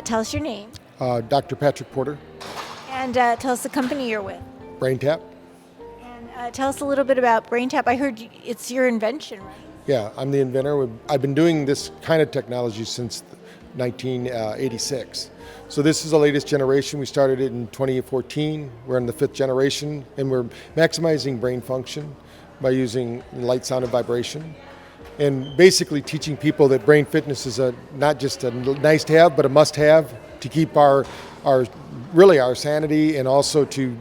Tell us your name. Dr. Patrick Porter, And tell us the company you're with. BrainTap. And tell us a little bit about BrainTap. I heard it's your invention, right? Yeah, I'm the inventor. I've been doing this kind of technology since 1986. So this is the latest generation. We started it in 2014. We're in the 5th generation, and we're maximizing brain function by using light, sound, and vibration. And basically teaching people that brain fitness is not just a nice to have, but a must have to keep our sanity, and also to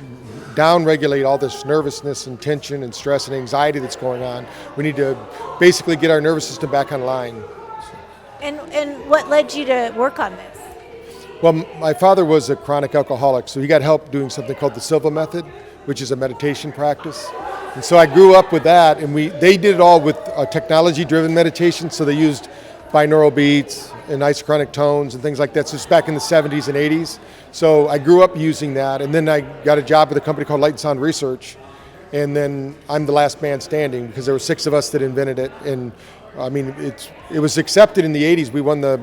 down-regulate all this nervousness and tension and stress and anxiety that's going on. We need to basically get our nervous system back online. And what led you to work on this? Well, my father was a chronic alcoholic, so he got help doing something called the Silva method, which is a meditation practice. And so I grew up with that, and they did it all with technology-driven meditation, so they used binaural beats and isochronic tones and things like that. So it's back in the 70s and 80s. So I grew up using that, and then I got a job with a company called Light and Sound Research, and then I'm the last man standing because there were 6 of us that invented it. And I mean, it was accepted in the 80s. We won the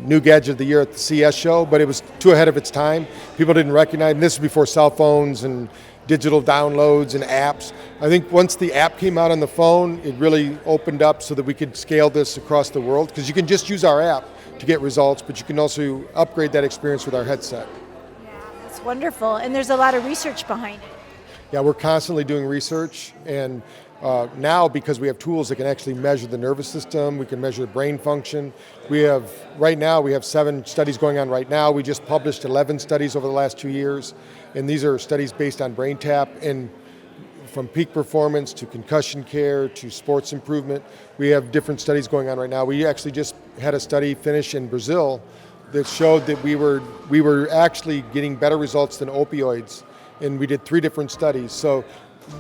New Gadget of the Year at the CS show, but it was too ahead of its time. People didn't recognize, and this was before cell phones and digital downloads and apps. I think once the app came out on the phone, it really opened up so that we could scale this across the world, because you can just use our app to get results, but you can also upgrade that experience with our headset. Yeah, that's wonderful. And there's a lot of research behind it. Yeah, we're constantly doing research, and now because we have tools that can actually measure the nervous system, we can measure brain function. Right now we have 7 studies going on right now. We just published 11 studies over the last 2 years, and these are studies based on BrainTap, and from peak performance to concussion care to sports improvement. We have different studies going on right now. We actually just had a study finish in Brazil that showed that we were actually getting better results than opioids, and we did 3 different studies. So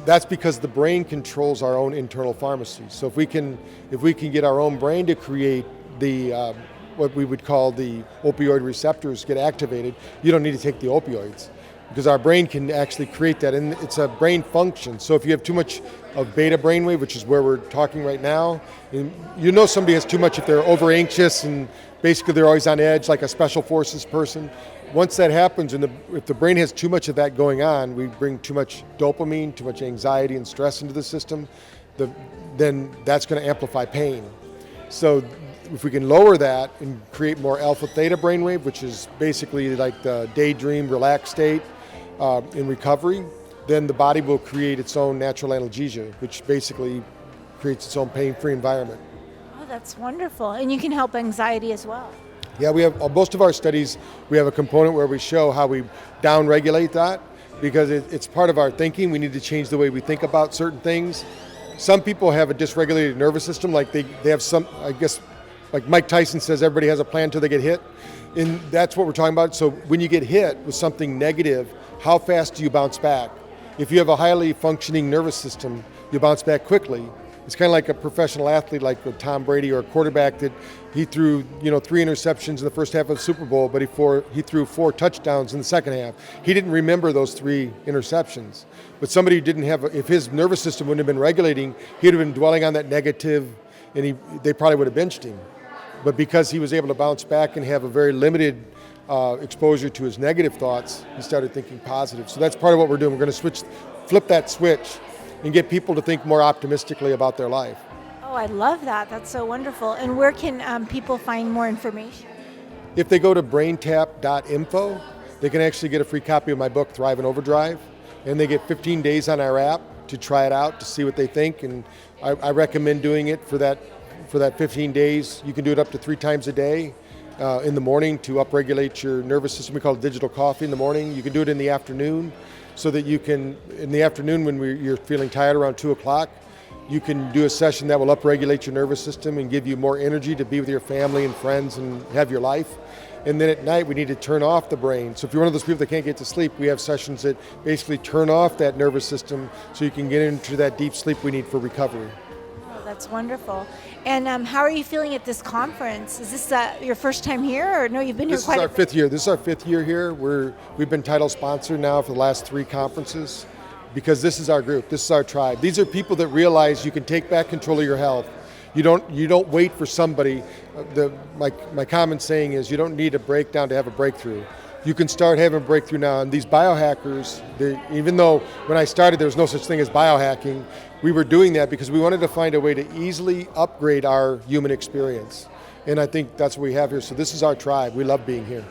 that's because the brain controls our own internal pharmacy. So if we can get our own brain to create the what we would call the opioid receptors get activated, you don't need to take the opioids, because our brain can actually create that, and it's a brain function. So if you have too much of beta brainwave, which is where we're talking right now, and you know somebody has too much if they're over anxious and basically they're always on edge, like a special forces person. Once that happens, and if the brain has too much of that going on, we bring too much dopamine, too much anxiety and stress into the system, then that's going to amplify pain. So if we can lower that and create more alpha theta brainwave, which is basically like the daydream, relaxed state in recovery, then the body will create its own natural analgesia, which basically creates its own pain-free environment. Oh, that's wonderful. And you can help anxiety as well. Yeah, we have most of our studies, we have a component where we show how we down-regulate that, because it's part of our thinking. We need to change the way we think about certain things. Some people have a dysregulated nervous system, like they have some, I guess, like Mike Tyson says, everybody has a plan until they get hit. And that's what we're talking about. So when you get hit with something negative, how fast do you bounce back? If you have a highly functioning nervous system, you bounce back quickly. It's kind of like a professional athlete, like a Tom Brady, or a quarterback that he threw 3 interceptions in the first half of the Super Bowl, but he threw 4 touchdowns in the second half. He didn't remember those 3 interceptions. But somebody who didn't have, if his nervous system wouldn't have been regulating, he'd have been dwelling on that negative, and they probably would have benched him. But because he was able to bounce back and have a very limited exposure to his negative thoughts, he started thinking positive. So that's part of what we're doing. We're going to flip that switch and get people to think more optimistically about their life. Oh, I love that. That's so wonderful. And where can people find more information? If they go to braintap.info, they can actually get a free copy of my book, Thrive in Overdrive, and they get 15 days on our app to try it out, to see what they think. And I recommend doing it for that 15 days. You can do it up to 3 times a day in the morning to upregulate your nervous system. We call it digital coffee in the morning. You can do it in the afternoon, so that you can, in the afternoon when you're feeling tired around 2 o'clock, you can do a session that will upregulate your nervous system and give you more energy to be with your family and friends and have your life. And then at night, we need to turn off the brain. So if you're one of those people that can't get to sleep, we have sessions that basically turn off that nervous system so you can get into that deep sleep we need for recovery. Oh, that's wonderful. And how are you feeling at this conference? Is this your first time here, or no, you've been here quite a bit? This is our 5th year here. We've been title sponsor now for the last 3 conferences, because this is our group, this is our tribe. These are people that realize you can take back control of your health. You don't wait for somebody. My common saying is you don't need a breakdown to have a breakthrough. You can start having a breakthrough now. And these biohackers, even though when I started there was no such thing as biohacking, we were doing that because we wanted to find a way to easily upgrade our human experience. And I think that's what we have here. So this is our tribe. We love being here.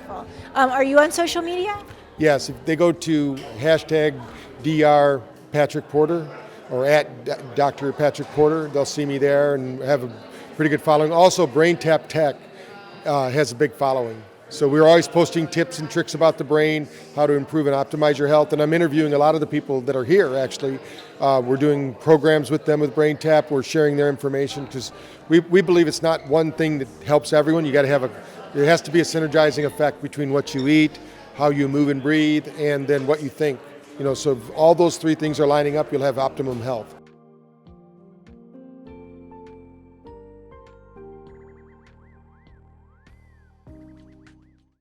Wonderful. Are you on social media? Yes, if they go to #Dr. Patrick Porter or at Dr. Patrick Porter, they'll see me there and have a pretty good following. Also, Brain Tap Tech has a big following. So we're always posting tips and tricks about the brain, how to improve and optimize your health. And I'm interviewing a lot of the people that are here, actually. We're doing programs with them with Brain Tap. We're sharing their information because we believe it's not one thing that helps everyone. You got to have there has to be a synergizing effect between what you eat, how you move and breathe, and then what you think. So if all those three things are lining up, you'll have optimum health.